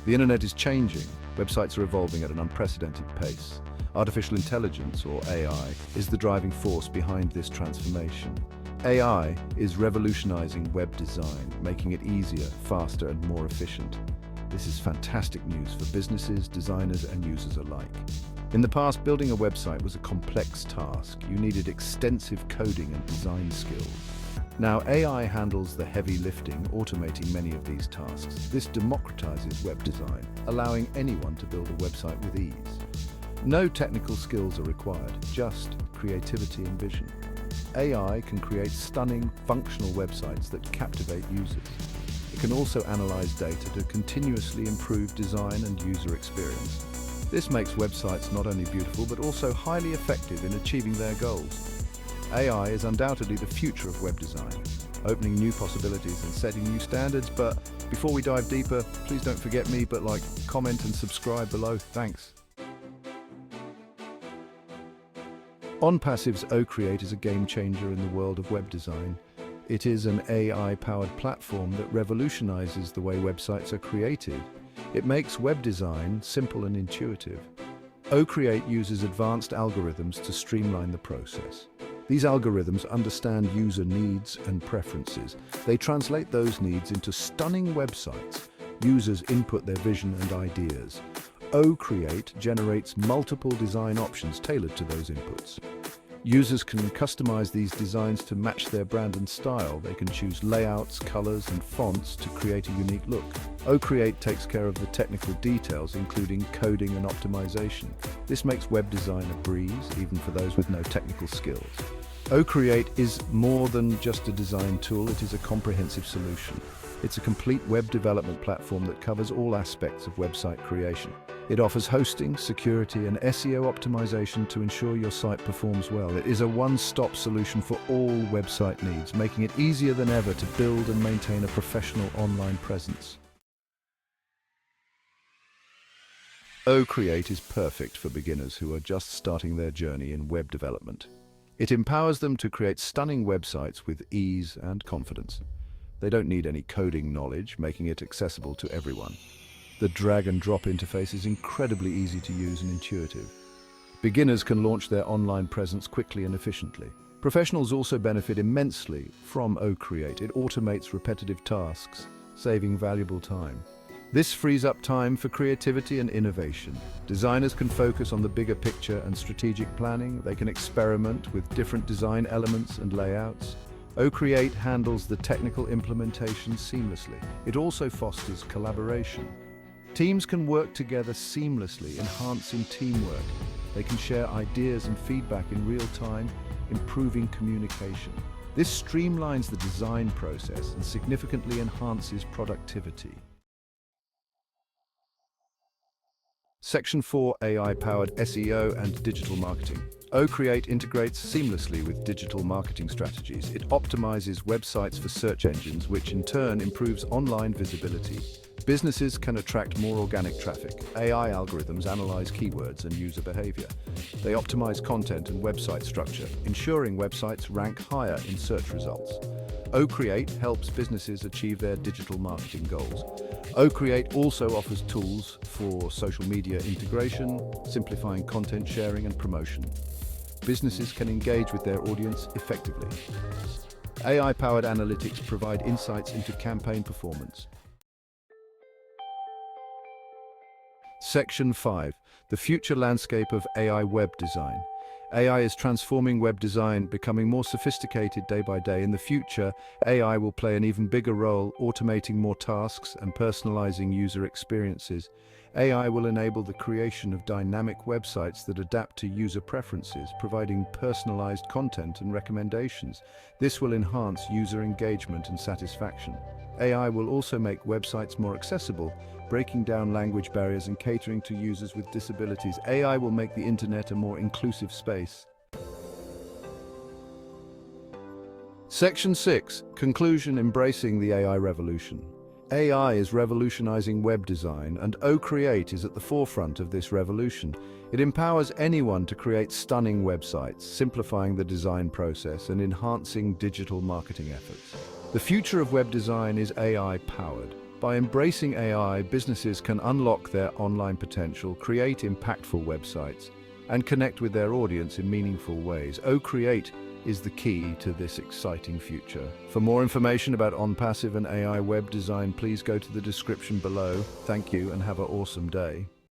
The internet is changing. Websites are evolving at an unprecedented pace. Artificial intelligence, or AI, is the driving force behind this transformation. AI is revolutionizing web design, making it easier, faster, and more efficient. This is fantastic news for businesses, designers, and users alike. In the past, building a website was a complex task. You needed extensive coding and design skills. Now, AI handles the heavy lifting, automating many of these tasks. This democratizes web design, allowing anyone to build a website with ease. No technical skills are required, just creativity and vision. AI can create stunning, functional websites that captivate users. It can also analyze data to continuously improve design and user experience. This makes websites not only beautiful, but also highly effective in achieving their goals. AI is undoubtedly the future of web design, opening new possibilities and setting new standards. But before we dive deeper, please don't forget me, but like, comment, and subscribe below. Thanks. OnPassive's OCreate is a game changer in the world of web design. It is an AI-powered platform that revolutionizes the way websites are created. It makes web design simple and intuitive. OCreate uses advanced algorithms to streamline the process. These algorithms understand user needs and preferences. They translate those needs into stunning websites. Users input their vision and ideas. OCreate generates multiple design options tailored to those inputs. Users can customize these designs to match their brand and style. They can choose layouts, colors, and fonts to create a unique look. OCreate takes care of the technical details, including coding and optimization. This makes web design a breeze, even for those with no technical skills. OCreate is more than just a design tool, it is a comprehensive solution. It's a complete web development platform that covers all aspects of website creation. It offers hosting, security, and SEO optimization to ensure your site performs well. It is a one-stop solution for all website needs, making it easier than ever to build and maintain a professional online presence. OCreate is perfect for beginners who are just starting their journey in web development. It empowers them to create stunning websites with ease and confidence. They don't need any coding knowledge, making it accessible to everyone. The drag-and-drop interface is incredibly easy to use and intuitive. Beginners can launch their online presence quickly and efficiently. Professionals also benefit immensely from OCreate. It automates repetitive tasks, saving valuable time. This frees up time for creativity and innovation. Designers can focus on the bigger picture and strategic planning. They can experiment with different design elements and layouts. OCreate handles the technical implementation seamlessly. It also fosters collaboration. Teams can work together seamlessly, enhancing teamwork. They can share ideas and feedback in real time, improving communication. This streamlines the design process and significantly enhances productivity. Section 4: AI-powered SEO and digital marketing. OCreate integrates seamlessly with digital marketing strategies. It optimizes websites for search engines, which in turn improves online visibility. Businesses can attract more organic traffic. AI algorithms analyze keywords and user behavior. They optimize content and website structure, ensuring websites rank higher in search results. OCreate helps businesses achieve their digital marketing goals. OCreate also offers tools for social media integration, simplifying content sharing and promotion. Businesses can engage with their audience effectively. AI-powered analytics provide insights into campaign performance. Section 5: The future landscape of AI web design. AI is transforming web design, becoming more sophisticated day by day. In the future, AI will play an even bigger role, automating more tasks and personalizing user experiences. AI will enable the creation of dynamic websites that adapt to user preferences, providing personalized content and recommendations. This will enhance user engagement and satisfaction. AI will also make websites more accessible, breaking down language barriers and catering to users with disabilities. AI will make the internet a more inclusive space. Section 6: Conclusion: Embracing the AI revolution. AI is revolutionizing web design, and OCreate is at the forefront of this revolution. It empowers anyone to create stunning websites, simplifying the design process and enhancing digital marketing efforts. The future of web design is AI-powered. By embracing AI, businesses can unlock their online potential, create impactful websites, and connect with their audience in meaningful ways. OCreate is the key to this exciting future. For more information about OnPassive and AI web design, please go to the description below. Thank you and have an awesome day.